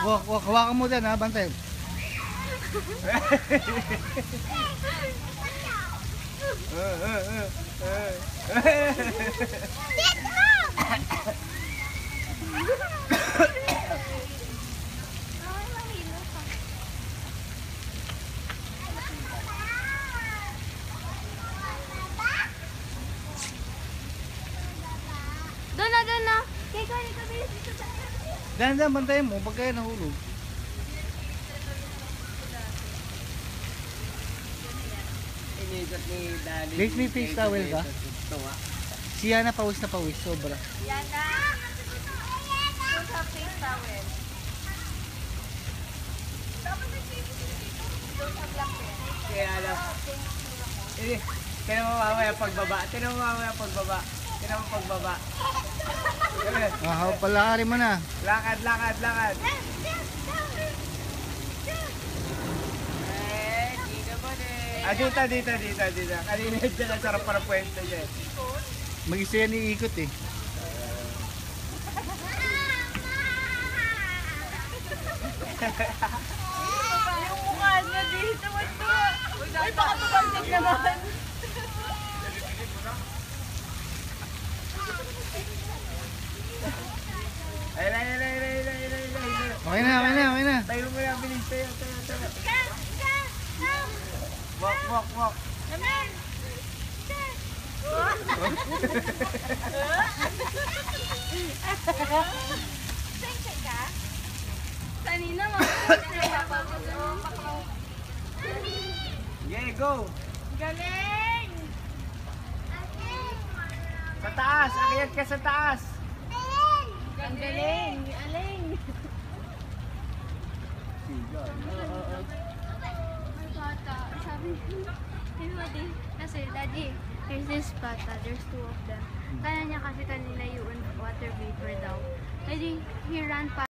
Hawakan mo dyan ha, bantay. Doon na. Dahan-dahan, bantayan mo pag kaya nahulog. Inigot ni Dali. Guys, may face towel ka? Siya na pawis, sobra. Yan na. Doon sa face towel. Doon sa black pen. Kaya alam. Tinan mo mamaya pagbaba. Palakarin mo na. Lakad. Dito. Kanina dyan ang sarap para pwesto dyan. Mag-isa yan iikot eh. Yung mukha niya dito. Ay, baka tumantik naman. Okay na. Tayo mo yan, bilis. Tayo. Walk. Amen. Sensya ka? Kanina Yeah, go! Galing! Sa taas! Akyat ka sa taas! Ang galing! Aling! Ay, bata. Sabi ko, kasi daddy, there's this bata, there's two of them. Kaya niya kasi kanila yung water vapor daw. Daddy, he ran pa